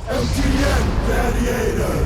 MTN Gladiators.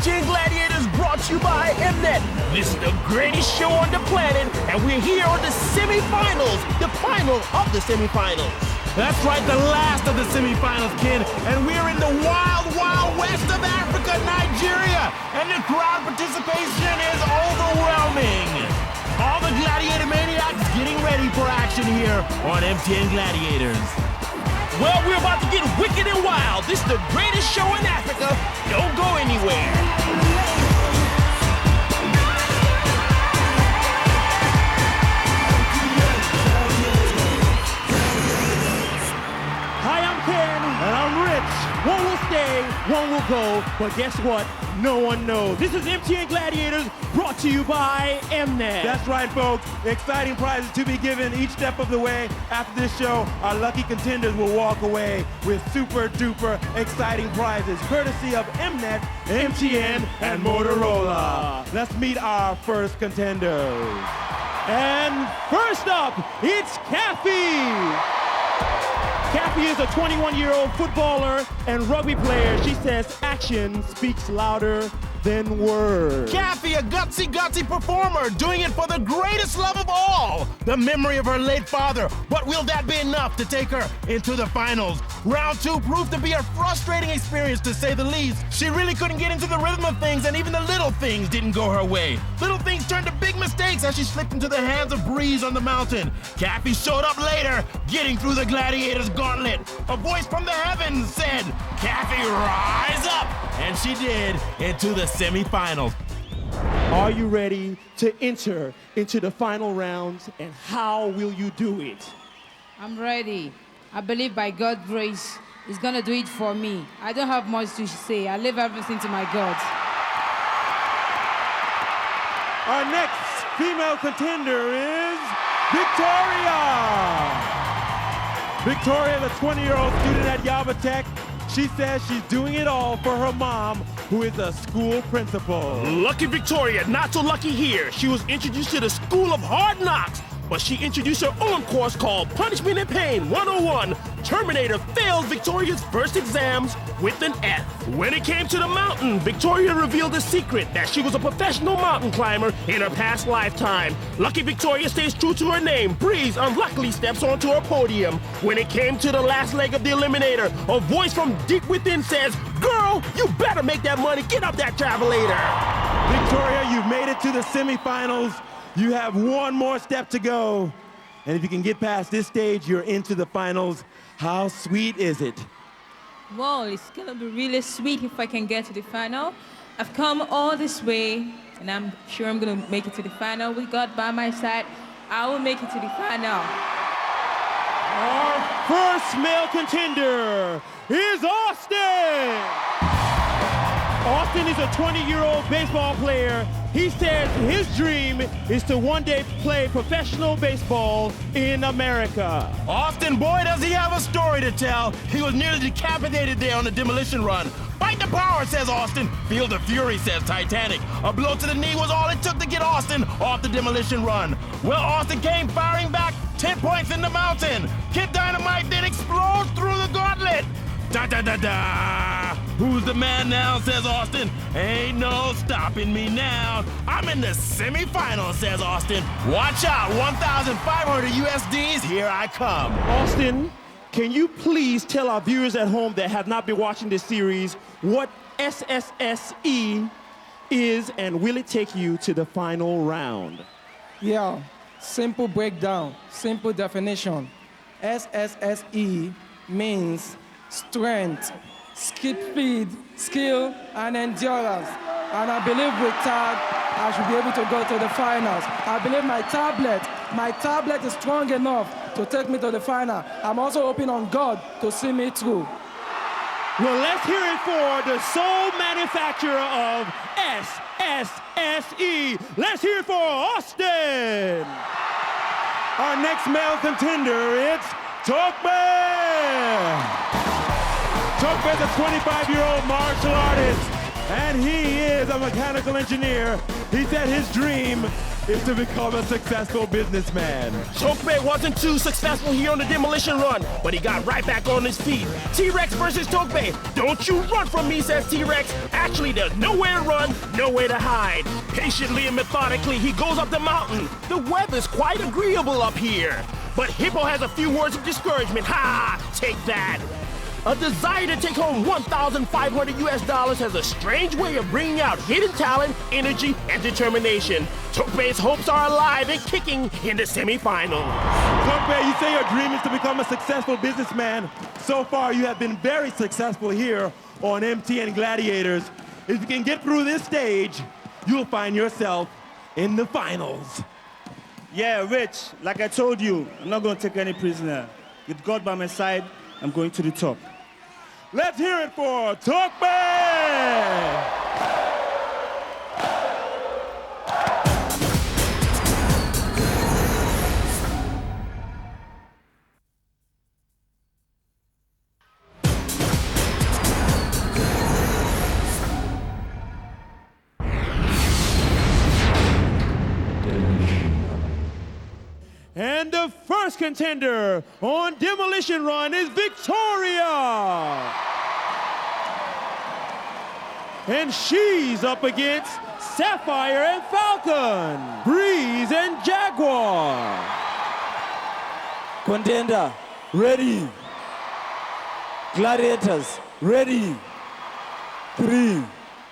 MTN Gladiators brought to you by MNET. This is the greatest show on the planet, and we're here on the semifinals, the final of the semifinals. That's right, the last of the semifinals, kid. And we're in the wild, wild west of Africa, Nigeria. And the crowd participation is overwhelming. All the Gladiator maniacs getting ready for action here on MTN Gladiators. Well, we're about to get wicked and wild. This is the greatest show in Africa. Don't go anywhere. Hi, I'm Ken. And I'm Rich. One will stay, one will go, but guess what? No one knows. This is MTN Gladiators, brought to you by MNET. That's right, folks. Exciting prizes to be given each step of the way. After this show, our lucky contenders will walk away with super duper exciting prizes, courtesy of MNET, MTN, and Motorola. Let's meet our first contenders. And first up, it's Kathy. Kathy is a 21-year-old footballer and rugby player. She says action speaks louder than words. Kathy, a gutsy performer, doing it for the greatest love of all, the memory of her late father. But will that be enough to take her into the finals? Round 2 proved to be a frustrating experience, to say the least. She really couldn't get into the rhythm of things, and even the little things didn't go her way. Little things turned to big mistakes as she slipped into the hands of Breeze on the mountain. Kathy showed up later, getting through the Gladiators gauntlet. A voice from the heavens said, "Kathy, rise up!" And she did, into the semifinals. Are you ready to enter into the final rounds, and how will you do it? I'm ready. I believe by God's grace, He's gonna do it for me. I don't have much to say. I leave everything to my God. Our next female contender is Victoria. Victoria, the 20-year-old student at Yaba Tech. She says she's doing it all for her mom, who is a school principal. Lucky Victoria, not so lucky here. She was introduced to the School of Hard Knocks, but she introduced her own course called Punishment and Pain 101. Terminator failed Victoria's first exams with an F. When it came to the mountain, Victoria revealed a secret that she was a professional mountain climber in her past lifetime. Lucky Victoria stays true to her name. Breeze unluckily steps onto her podium. When it came to the last leg of the eliminator, a voice from deep within says, "Girl, you better make that money. Get up that travelator." Victoria, you've made it to the semifinals. You have one more step to go. And if you can get past this stage, you're into the finals. How sweet is it? Well, it's gonna be really sweet if I can get to the final. I've come all this way, and I'm sure I'm gonna make it to the final. With God by my side, I will make it to the final. Our first male contender is Austin. Austin is a 20-year-old baseball player. He says his dream is to one day play professional baseball in America. Austin, boy, does he have a story to tell. He was nearly decapitated there on the demolition run. Fight the power, says Austin. Feel the fury, says Titanic. A blow to the knee was all it took to get Austin off the demolition run. Well, Austin came firing back 10 points in the mountain. Kid Dynamite then explodes through the gauntlet. Da-da-da-da! Who's the man now, says Austin. Ain't no stopping me now. I'm in the semifinals, says Austin. Watch out, 1,500 USDs, here I come. Austin, can you please tell our viewers at home that have not been watching this series what SSSE is, and will it take you to the final round? Yeah, simple breakdown, simple definition. SSSE means strength, speed, skill, and endurance. And I believe with that, I should be able to go to the finals. I believe my tablet is strong enough to take me to the final. I'm also hoping on God to see me through. Well, let's hear it for the sole manufacturer of SSSE. Let's hear it for Austin. Our next male contender, it's Tokbe. Tokbe is a 25-year-old martial artist, and he is a mechanical engineer. He said his dream is to become a successful businessman. Tokbe wasn't too successful here on the demolition run, but he got right back on his feet. T-Rex versus Tokbe. Don't you run from me, says T-Rex. Actually, there's nowhere to run, nowhere to hide. Patiently and methodically, he goes up the mountain. The weather's quite agreeable up here. But Hippo has a few words of discouragement. Ha! Take that. A desire to take home $1,500 US has a strange way of bringing out hidden talent, energy, and determination. Tokbe's hopes are alive and kicking in the semifinals. Tokbe, you say your dream is to become a successful businessman. So far, you have been very successful here on MTN Gladiators. If you can get through this stage, you'll find yourself in the finals. Yeah, Rich, like I told you, I'm not going to take any prisoner. With God by my side, I'm going to the top. Let's hear it for Tokbe! And the first contender on Demolition Run is Victoria. And she's up against Sapphire and Falcon, Breeze and Jaguar. Contender, ready. Gladiators, ready. 3,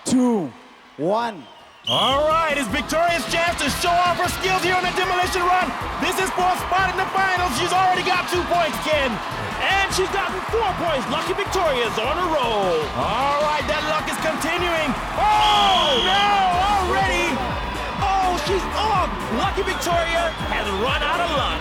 2, 1. All right, it's Victoria's chance to show off her skills here on the demolition run. This is for a spot in the finals. She's already got 2 points, Ken. And she's gotten 4 points. Lucky Victoria's on a roll. All right, that luck is continuing. Oh, no, already. Oh, she's off. Lucky Victoria has run out of luck.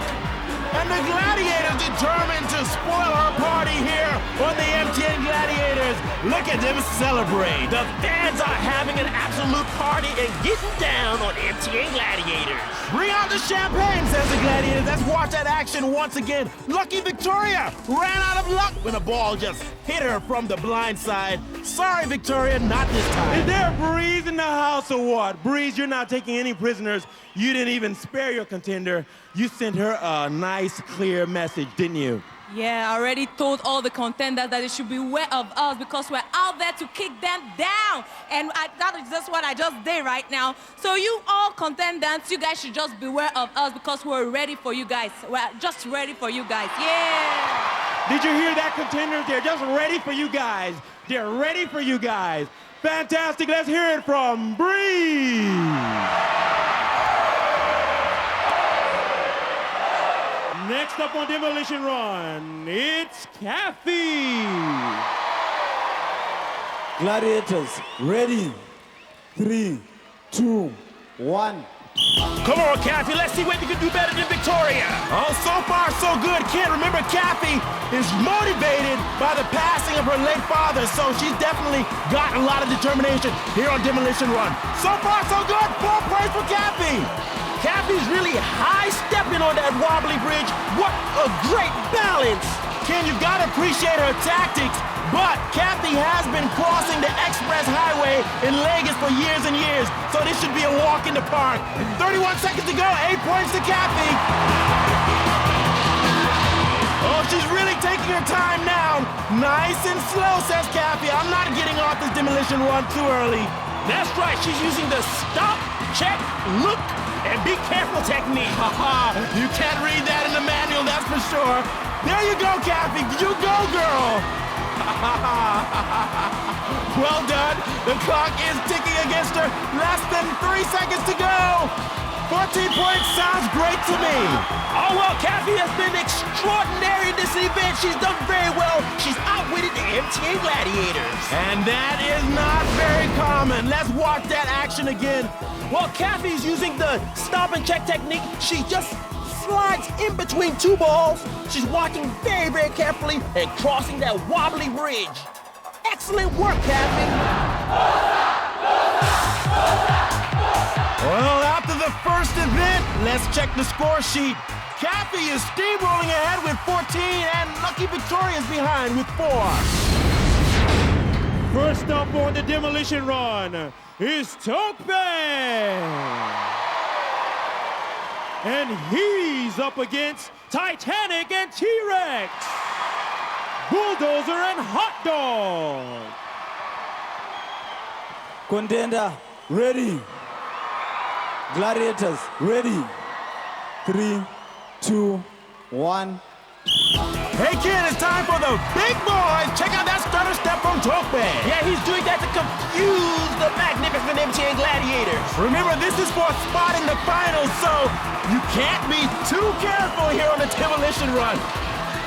And the Gladiators determined to spoil her party here on the MTN Gladiators. Look at them celebrate. The fans are having an absolute party and getting down on MTN Gladiators. Bring out the champagne, says the Gladiators. Let's watch that action once again. Lucky Victoria ran out of luck when the ball just hit her from the blind side. Sorry, Victoria, not this time. Is there a Breeze in the house or what? Breeze, you're not taking any prisoners. You didn't even spare your contender. You sent her a nice, clear message, didn't you? Yeah, I already told all the contenders that they should beware of us because we're out there to kick them down. And that is just what I just did right now. So you all contenders, you guys should just beware of us because we're ready for you guys. We're just ready for you guys. Yeah! Did you hear that, contenders? They're just ready for you guys. They're ready for you guys. Fantastic. Let's hear it from Breeze. Next up on Demolition Run, it's Kathy. Gladiators, ready. 3, 2, 1. Come on, Kathy, let's see what you can do better than Victoria. Oh, so far so good, kid. Remember, Kathy is motivated by the passing of her late father, so she's definitely got a lot of determination here on Demolition Run. So far so good. 4 points for Kathy. Kathy's really high-stepping on that wobbly bridge. What a great balance. Ken, you've got to appreciate her tactics, but Kathy has been crossing the express highway in Lagos for years and years, so this should be a walk in the park. 31 seconds to go, 8 points to Kathy. Oh, she's really taking her time now. Nice and slow, says Kathy. I'm not getting off this Demolition Run too early. That's right, she's using the stop, check, look, and be careful technique. Haha, you can't read that in the manual, that's for sure. There you go, Kathy. You go, girl. Well done. The clock is ticking against her. Less than 3 seconds to go. 14 points sounds great to me. Oh, well, Kathy has been extraordinary in this event. She's done very well. She's outwitted the MTN Gladiators. And that is not very common. Let's watch that action again. Well, Kathy's using the stop and check technique. She just slides in between two balls. She's watching very, very carefully and crossing that wobbly bridge. Excellent work, Kathy. Well, after the first event, let's check the score sheet. Kathy is steamrolling ahead with 14, and Lucky Victoria's behind with 4. First up on the Demolition Run is Tope. And he's up against Titanic and T-Rex, Bulldozer and Hot Dog. Contender, ready. Gladiators, ready. 3, 2, 1. Hey, kid, it's time for the big boys. Check out that stutter step from Tope. Yeah, he's doing that to confuse the magnificent MTN Gladiators. Remember, this is for a spot in the finals, so you can't be too careful here on the Demolition Run.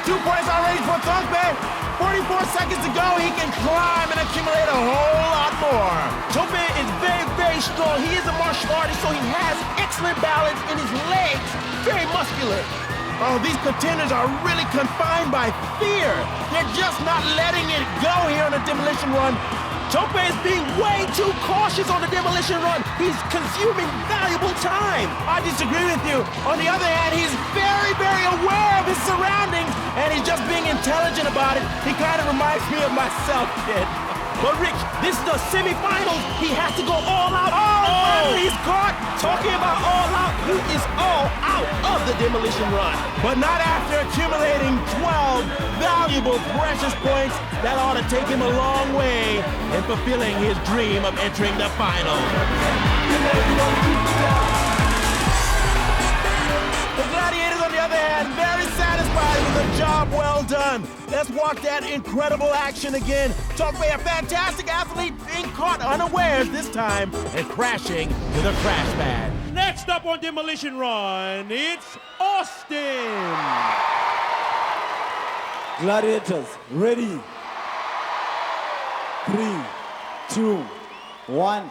2 points already for Tope. 44 seconds to go. He can climb and accumulate a whole lot more. Tope is very, very strong. He is a martial artist, so he has excellent balance in his legs. Very muscular. Oh, these contenders are really confined by fear. They're just not letting it go here on the Demolition Run. Tope is being way too cautious on the Demolition Run. He's consuming valuable time. I disagree with you. On the other hand, he's very, very aware of his surroundings, and he's just being intelligent about it. He kind of reminds me of myself, kid. But Rich, this is the semifinals. He has to go all out. Oh, he's caught. Talking about all out, he is all out of the Demolition Run. But not after accumulating 12 valuable, precious points that ought to take him a long way in fulfilling his dream of entering the final. The Gladiators, on the other hand, very satisfied with a job well done. Let's watch that incredible action again. Tope, a fantastic athlete, being caught unawares this time and crashing to the crash pad. Next up on Demolition Run, it's Austin. Gladiators, ready. 3, 2, 1.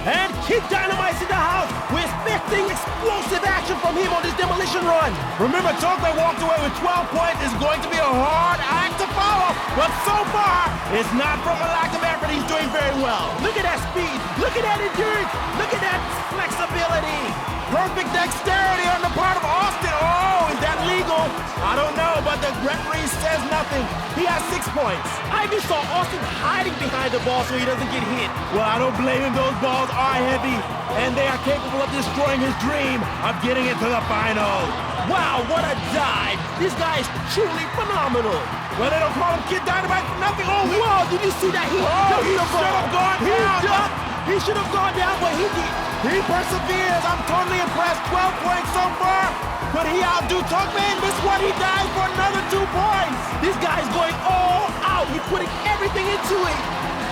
And Kid Dynamite's in the house. We're expecting explosive action from him on this Demolition Run. Remember, Tope walked away with 12 points. It's going to be a hard act to follow. But so far, it's not from a lack of effort. He's doing very well. Look at that speed. Look at that endurance. Look at that flexibility. Perfect dexterity on the part of Austin. Oh, is that legal? I don't know, but the referee says nothing. He has 6 points. I even saw Austin hiding behind the ball so he doesn't get hit. Well, I don't blame him. Those balls are heavy, and they are capable of destroying his dream of getting into the final. Wow, what a dive. This guy is truly phenomenal. Well, they don't call him Kid Dynamite for nothing. Oh, whoa, did you see that? He should have gone down. He should have gone down, but he did. He perseveres. I'm totally impressed. 12 points so far. Could he outdo Tope in this one? He dies for another 2 points. This guy is going all out. He's putting everything into it.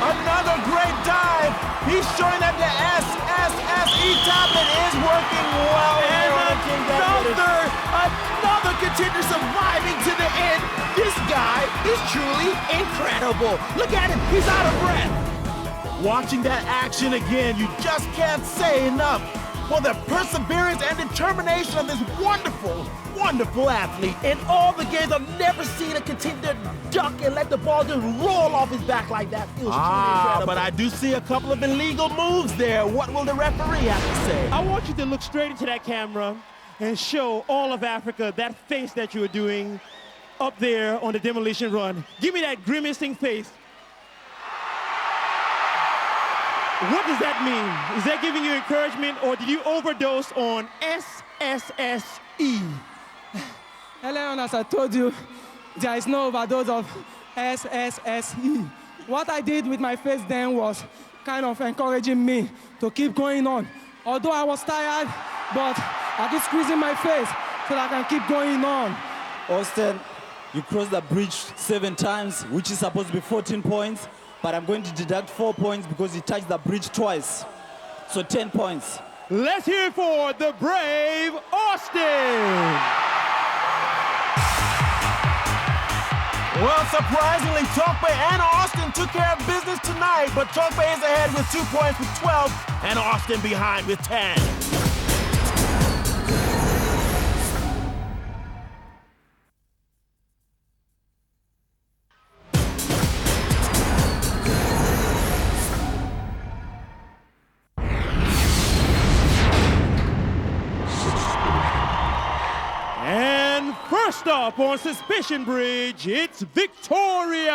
Another great dive. He's showing that the SSSE tablet is working well. And another contender surviving to the end. This guy is truly incredible. Look at him. He's out of breath. Watching that action again, you just can't say enough. for the perseverance and determination of this wonderful, wonderful athlete. In all the games, I've never seen a contender duck and let the ball just roll off his back like that. It was truly incredible. But I do see a couple of illegal moves there. What will the referee have to say? I want you to look straight into that camera and show all of Africa that face that you're doing up there on the demolition run. Give me that grimacing face. What does that mean? Is that giving you encouragement, or did you overdose on SSSE? Earlier, as I told you, there is no overdose of SSSE. What I did with my face then was kind of encouraging me to keep going on. Although I was tired, but I keep squeezing my face so that I can keep going on. Austin, you crossed the bridge 7 times, which is supposed to be 14 points, but I'm going to deduct 4 points because you touched the bridge twice. So 10 points. Let's hear it for the brave Austin. Well, surprisingly, Tokpe and Austin took care of business tonight, but Tokpe is ahead with 2 points with 12, and Austin behind with 10. And first up on Suspicion Bridge, it's Victoria.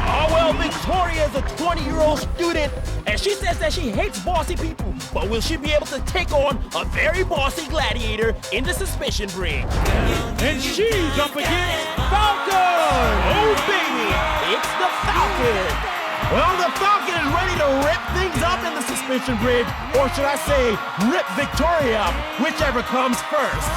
Oh, well, Victoria is a 20-year-old student, and she says that she hates bossy people. But will she be able to take on a very bossy gladiator in the Suspicion Bridge? And she's up against Falcon. Oh, baby, it's the Falcon. Well, the Falcon is ready to rip things up in the Suspicion Bridge, or should I say, rip Victoria up, whichever comes first.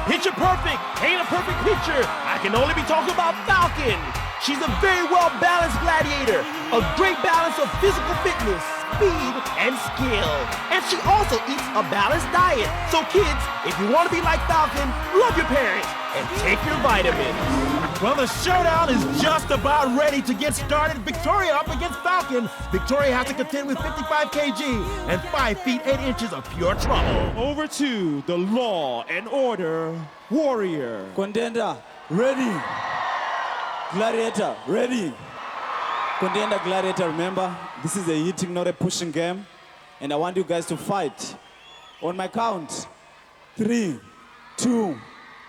Picture perfect, ain't a perfect picture. I can only be talking about Falcon. She's a very well-balanced gladiator, a great balance of physical fitness, speed, and skill. And she also eats a balanced diet. So kids, if you want to be like Falcon, love your parents and take your vitamins. Well, the showdown is just about ready to get started. Victoria up against Falcon. Victoria has to contend with 55 kg and 5 feet 8 inches of pure trouble. Over to the Law and Order Warrior. Contender, ready. Gladiator, ready. Contender, Gladiator, remember, this is a hitting, not a pushing game. And I want you guys to fight. On my count, 3, 2,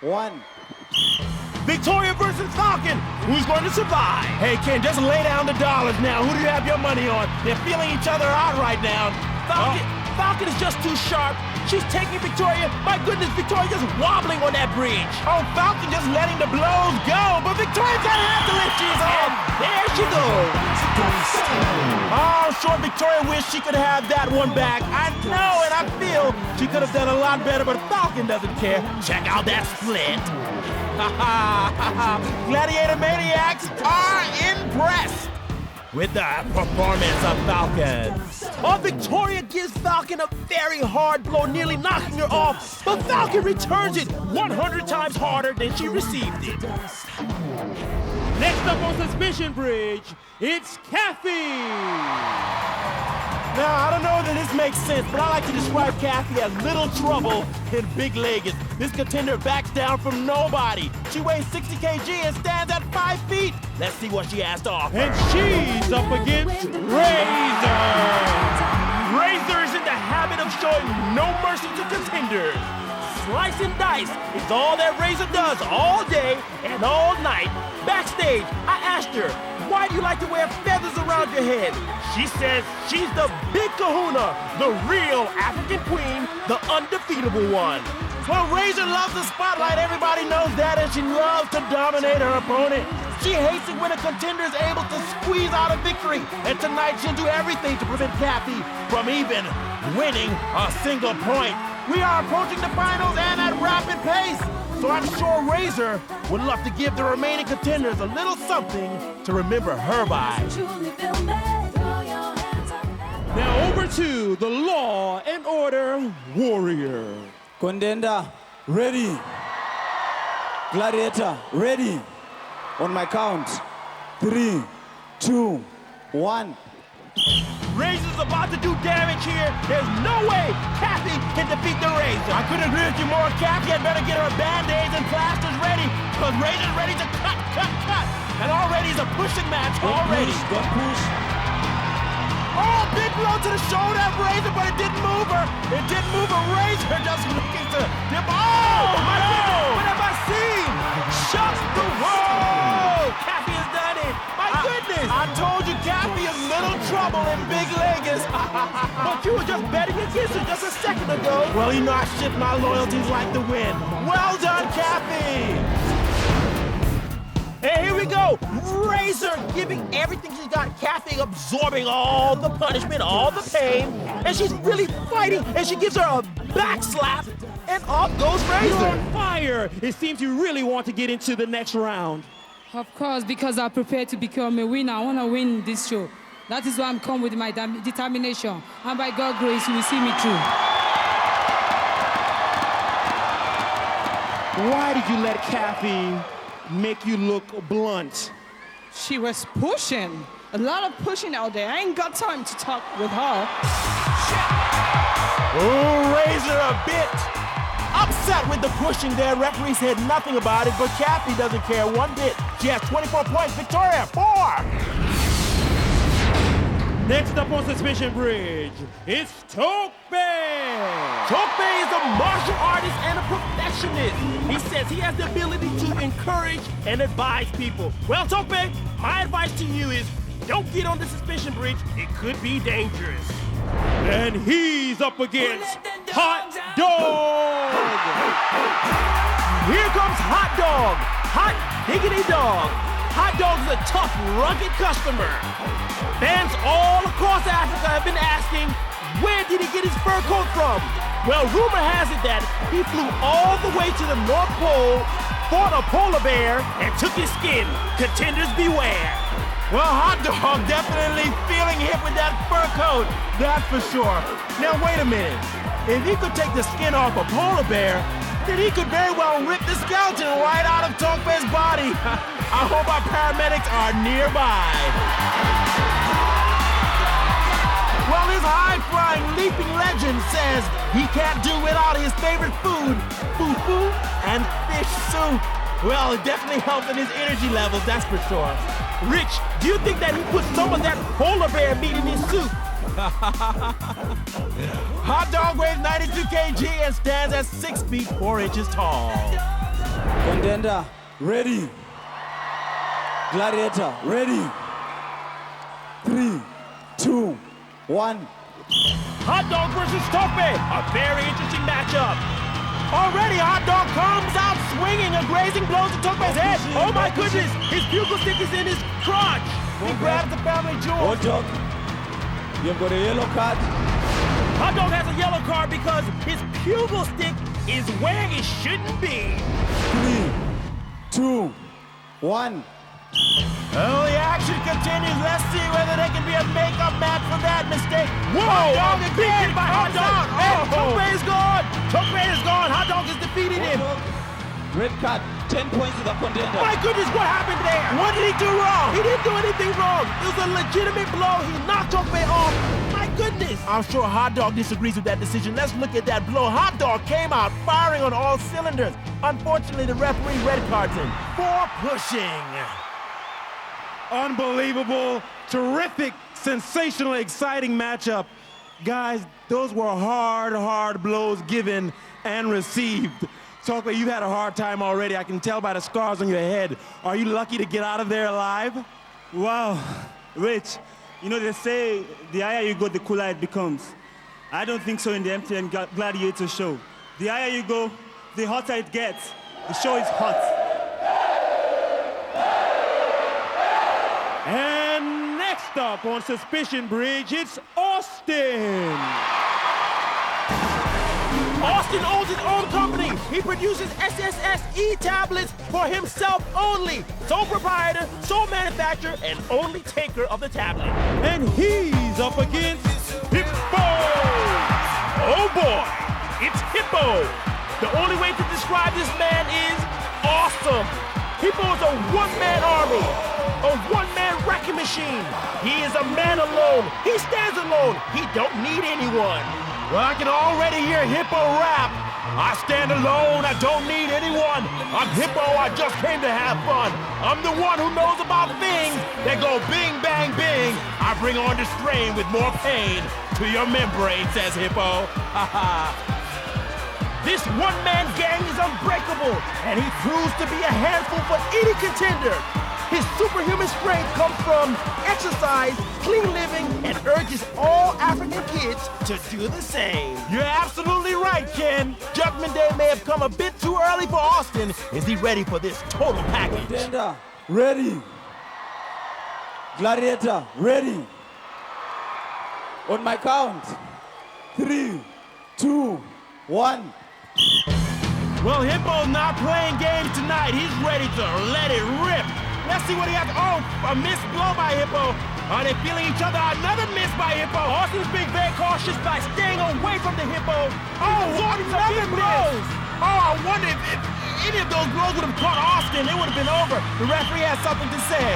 1. Victoria versus Falcon. Who's going to survive? Hey, Ken, just lay down the dollars now. Who do you have your money on? They're feeling each other out right now. Falcon is just too sharp. She's taking Victoria. My goodness, Victoria just wobbling on that bridge. Oh, Falcon just letting the blows go, but Victoria's gonna have to lift she's on. There she goes. Oh, sure, Victoria wished she could have that one back. I know and I feel she could have done a lot better, but Falcon doesn't care. Check out that split. Gladiator maniacs are impressed with the performance of Falcon. Oh, Victoria gives Falcon a very hard blow, nearly knocking her off. But Falcon returns it 100 times harder than she received it. Next up on Suspicion Bridge, it's Kathy. Now, I don't know that this makes sense, but I like to describe Kathy as little trouble in big-legged. This contender backs down from nobody. She weighs 60 kg and stands at 5 feet. Let's see what she has to offer. And she's up against Razor. Razor is in the habit of showing no mercy to contenders. Slice and dice is all that Razor does all day and all night. Backstage, I asked her, why do you like to wear feathers around your head? She says she's the big kahuna, the real African queen, the undefeatable one. Well, Razor loves the spotlight, everybody knows that, and she loves to dominate her opponent. She hates it when a contender is able to squeeze out a victory, and tonight she'll do everything to prevent Kathy from even winning a single point. We are approaching the finals and at rapid pace, so I'm sure Razor would love to give the remaining contenders a little something to remember her by. Now over to the Law and Order Warrior. Contender, ready. Gladiator, ready. On my count, 3, 2, 1. Razor's about to do damage here. There's no way Kathy can defeat the Razor. I couldn't agree with you more. Kathy had better get her Band-Aids and plasters ready, because Razor's ready to cut. And already it's a pushing match, already. Don't push. Oh, big blow to the shoulder of Razor, but it didn't move her. It didn't move her. Razor just looking to dip. Oh, my goodness, what have I seen? Shuts the wall. Kathy has done it. My goodness. I told you Kathy is little trouble in big leggings. But you were just betting against her just a second ago. Well, you know I shift my loyalties like the wind. Well done, Kathy. And here we go. Razor giving everything she's got. Kathy absorbing all the punishment, all the pain. And she's really fighting. And she gives her a back slap. And off goes You're Razor. on fire. It seems you really want to get into the next round. Of course, because I'm prepared to become a winner. I want to win this show. That is why I'm come with my determination. And by God's grace, you will see me through. Why did you let Kathy make you look blunt? She was pushing. A lot of pushing out there. I ain't got time to talk with her. Oh, Razor a bit upset with the pushing there. Referee said nothing about it, but Kathy doesn't care one bit. She has 24 points. Victoria, 4. Next up on Suspicion Bridge, it's Tokbe. Tokbe is a martial artist and a perfectionist. He says he has the ability to encourage and advise people. Well, Tokbe, my advice to you is don't get on the Suspicion Bridge. It could be dangerous. And he's up against Hot Dog. Here comes Hot Dog. Hot diggity dog. Hot Dog's a tough, rugged customer. Fans all across Africa have been asking, where did he get his fur coat from? Well, rumor has it that he flew all the way to the North Pole, fought a polar bear, and took his skin. Contenders beware. Well, Hot Dog definitely feeling hip with that fur coat. That's for sure. Now, wait a minute. If he could take the skin off a polar bear, then he could very well rip the skeleton right out of Tokbe's body. I hope our paramedics are nearby. Well, this high-flying, leaping legend says he can't do without his favorite food, fufu and fish soup. Well, it definitely helps in his energy levels, that's for sure. Rich, do you think that he put some of that polar bear meat in his soup? Hot Dog weighs 92 kg and stands at 6 feet 4 inches tall. Contender, ready. Gladiator, ready. 3, 2, 1. Hot Dog versus Tokbe, a very interesting matchup. Already, Hot Dog comes out swinging, a grazing blow to Tokbe's head. Oh my goodness, his bugle stick is in his crotch. He grabs the family jewel. Hot Dog, you've got a yellow card. Hot Dog has a yellow card because his bugle stick is where it shouldn't be. 3, 2, 1. Oh, the action continues. Let's see whether there can be a makeup match for that mistake. Whoa, Hot Dog a big hit by Hot Dog. And Oh. Tokbe is gone. Tokbe is gone. Hot Dog has defeated him. Red card, 10 points to the contender. My goodness, what happened there? What did he do wrong? He didn't do anything wrong. It was a legitimate blow. He knocked Tokbe off. My goodness. I'm sure Hot Dog disagrees with that decision. Let's look at that blow. Hot Dog came out firing on all cylinders. Unfortunately, the referee red cards him for pushing. Unbelievable, terrific, sensational, exciting matchup. Guys, those were hard blows given and received. Tokbe, you've had a hard time already. I can tell by the scars on your head. Are you lucky to get out of there alive? Wow, Rich, you know they say the higher you go, the cooler it becomes. I don't think so in the MTN Gladiator show. The higher you go, the hotter it gets. The show is hot. And next up on Suspicion Bridge, it's Austin. Austin owns his own company. He produces SSSE tablets for himself only. Sole proprietor, sole manufacturer, and only taker of the tablet. And he's up against Hippo. Oh boy, it's Hippo. The only way to describe this man is awesome. Hippo is a one-man army, a one-man wrecking machine. He is a man alone. He stands alone. He don't need anyone. Well, I can already hear Hippo rap. I stand alone, I don't need anyone. I'm Hippo, I just came to have fun. I'm the one who knows about things that go bing, bang, bing. I bring on the strain with more pain to your membrane, says Hippo. This one-man gang is unbreakable, and he proves to be a handful for any contender. His superhuman strength comes from exercise, clean living, and urges all African kids to do the same. You're absolutely right, Ken. Judgment Day may have come a bit too early for Austin. Is he ready for this total package? Contender, ready. Gladiator, ready. On my count. 3, 2, 1. Well, Hippo's not playing games tonight. He's ready to let it rip. Let's see what he has. Oh, a missed blow by Hippo. Are they feeling each other? Another miss by Hippo. Austin's being very cautious by staying away from the Hippo. Oh, another blows. Oh, I wonder if any of those blows would have caught Austin. It would have been over. The referee has something to say.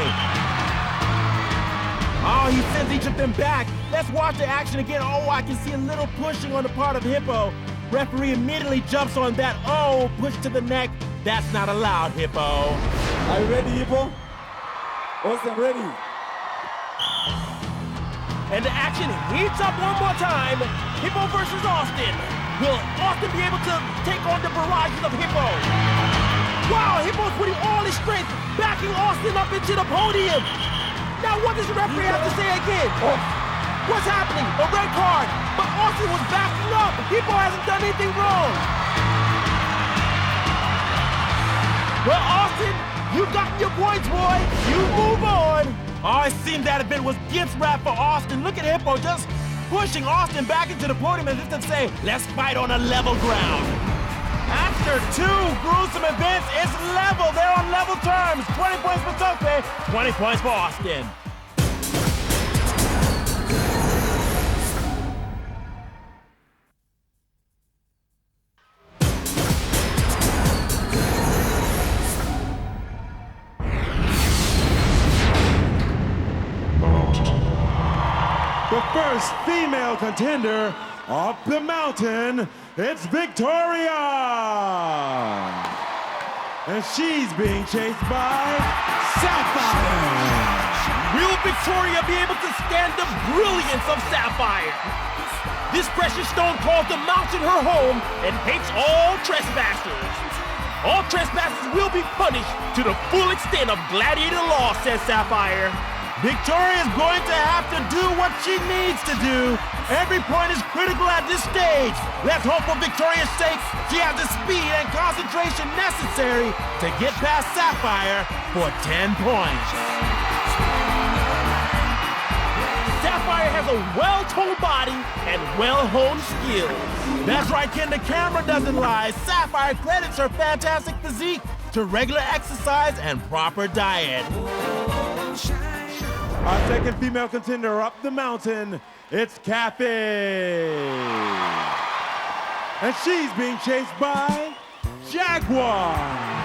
Oh, he sends each of them back. Let's watch the action again. Oh, I can see a little pushing on the part of Hippo. Referee immediately jumps on that. Oh, push to the neck. That's not allowed, Hippo. Are you ready, Hippo? Austin, ready. And the action heats up one more time. Hippo versus Austin. Will Austin be able to take on the barrages of Hippo? Wow, Hippo's putting all his strength, backing Austin up into the podium. Now what does the referee have to say again? What's happening? A red card. But Austin was backing up. Hippo hasn't done anything wrong. Well, Austin, you got your points, boy. You move on. Oh, it seemed that event was gift wrap for Austin. Look at Hippo just pushing Austin back into the podium as if to say, let's fight on a level ground. After 2 gruesome events, it's level. They're on level terms. 20 points for Sophie, 20 points for Austin. The first female contender up the mountain, it's Victoria! And she's being chased by Sapphire! Will Victoria be able to stand the brilliance of Sapphire? This precious stone calls the mountain her home and hates all trespassers. All trespassers will be punished to the full extent of Gladiator law, says Sapphire. Victoria is going to have to do what she needs to do. Every point is critical at this stage. Let's hope for Victoria's sake she has the speed and concentration necessary to get past Sapphire for 10 points. Sapphire has a well-toned body and well-honed skills. That's right, Ken, the camera doesn't lie. Sapphire credits her fantastic physique to regular exercise and proper diet. Our second female contender up the mountain, it's Kathy. And she's being chased by Jaguar.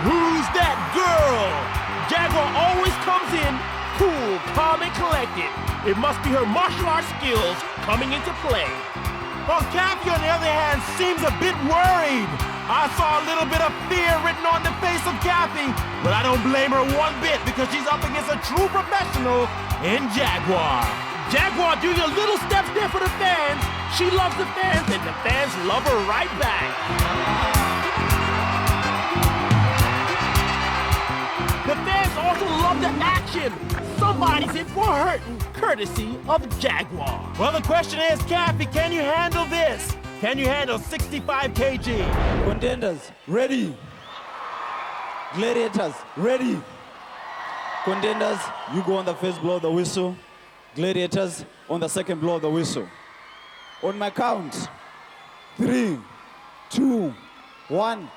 Who's that girl? Jaguar always comes in cool, calm, and collected. It must be her martial arts skills coming into play. Well, Kathy, on the other hand, seems a bit worried. I saw a little bit of fear written on the face of Kathy, but I don't blame her one bit because she's up against a true professional in Jaguar. Jaguar doing a little steps there for the fans. She loves the fans, and the fans love her right back. The fans also love the action. Somebody's in for hurting, courtesy of Jaguar. Well, the question is, Kathy, can you handle this? Can you handle 65 kg? Contenders, ready. Gladiators, ready. Contenders, you go on the first blow of the whistle. Gladiators on the second blow of the whistle. On my count, 3, 2, 1.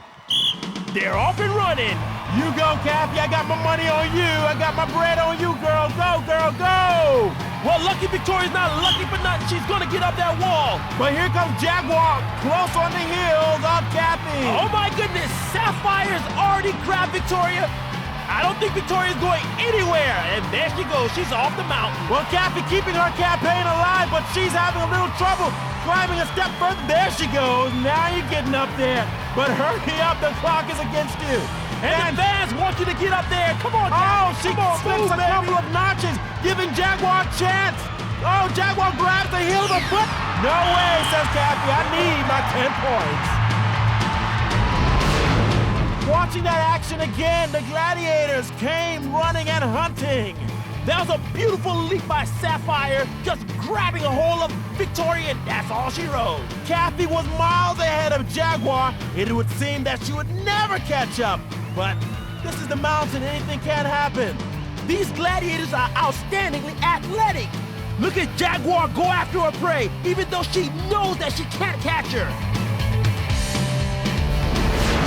They're off and running. You go, Kathy. I got my money on you. I got my bread on you, girl. Go, girl, go. Well, Lucky Victoria's not lucky for nothing. She's going to get up that wall. But here comes Jaguar, close on the heels of Kathy. Oh, my goodness. Sapphire's already grabbed Victoria. I don't think Victoria's going anywhere. And there she goes. She's off the mountain. Well, Kathy keeping her campaign alive, but she's having a little trouble climbing a step further. There she goes. Now you're getting up there. But hurry up, the clock is against you. And the fans want you to get up there. Come on, oh, she move, slips a couple of notches, giving Jaguar a chance. Oh, Jaguar grabs the heel of the foot. No way, says Kathy. I need my 10 points. Watching that action again, the Gladiators came running and hunting. That was a beautiful leap by Sapphire, just grabbing a hold of Victoria, and that's all she wrote. Kathy was miles ahead of Jaguar. It would seem that she would never catch up. But this is the mountain, anything can happen. These Gladiators are outstandingly athletic. Look at Jaguar go after her prey, even though she knows that she can't catch her.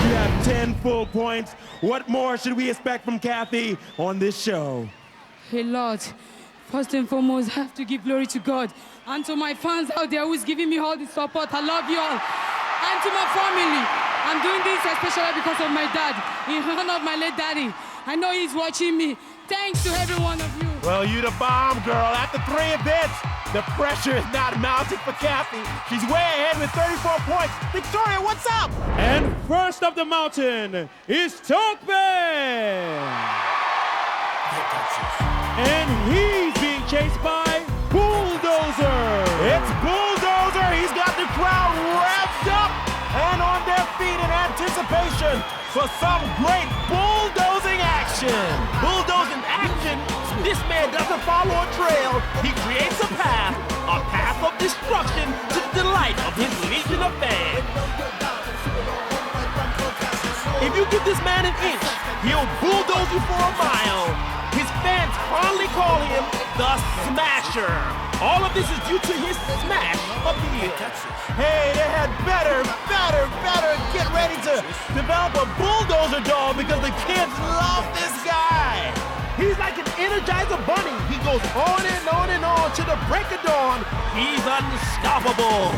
You have 10 full points. What more should we expect from Kathy on this show? Hey, Lord, first and foremost, I have to give glory to God. And to my fans out there who's giving me all the support. I love you all. And to my family. I'm doing this especially because of my dad, in honor of my late daddy. I know he's watching me. Thanks to every one of you. Well, you the bomb, girl. After 3 bits, the pressure is not mounting for Kathy. She's way ahead with 34 points. Victoria, what's up? And first up the mountain is Tokman. And he's being chased by Bulldozer. It's Bulldozer. He's got the crowd revved up and on their feet in anticipation for some great bulldozing action. Bulldozing action? This man doesn't follow a trail. He creates a path of destruction to the delight of his legion of fans. If you give this man an inch, he'll bulldoze you for a mile. His fans fondly call him the Smasher. All of this is due to his smash appeal. Hey, they had better get ready to develop a Bulldozer doll because the kids love this guy. He's like an Energizer bunny. He goes on and on and on to the break of dawn. He's unstoppable.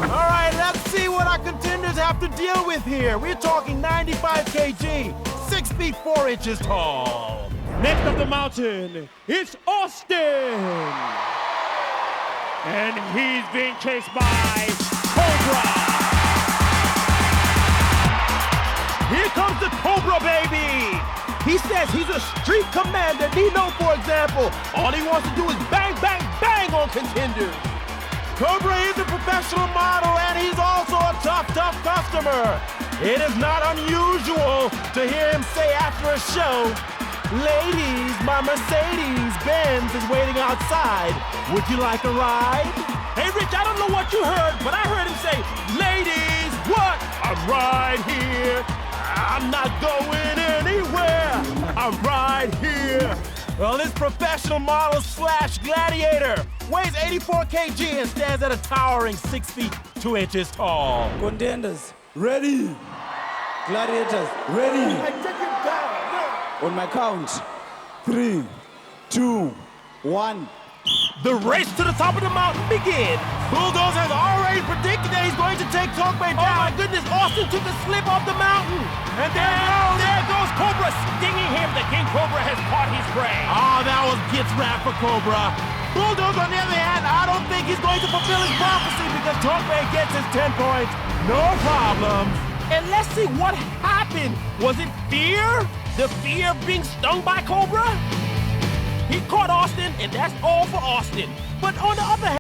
All right, let's see what our contenders have to deal with here. We're talking 95 kg, 6 feet 4 inches tall. Next up the mountain, it's Austin. And he's being chased by Cobra. Here comes the Cobra, baby. He says he's a street commander. Nino, for example, all he wants to do is bang, bang, bang on contenders. Cobra is a professional model, and he's also a tough customer. It is not unusual to hear him say after a show, "Ladies, my Mercedes-Benz is waiting outside. Would you like a ride?" Hey, Rich, I don't know what you heard, but I heard him say, "Ladies, what? I'm right here. I'm not going anywhere. I'm right here." Well, this professional model slash gladiator weighs 84 kg and stands at a towering 6 feet 2 inches tall. Contenders, ready. Gladiators, ready. On my count, 3, 2, 1. The race to the top of the mountain begins. Bulldozer has already predicted that he's going to take Tokman down. Oh my goodness, Austin took a slip off the mountain. And there goes Cobra, stinging him. The King Cobra has caught his prey. Oh, that was gets wrapped for Cobra. Bulldozer, on the other hand, I don't think he's going to fulfill his prophecy because Tokman gets his 10 points. No problem. And let's see what happened. Was it fear? The fear of being stung by Cobra? He caught Austin, and that's all for Austin. But on the other hand,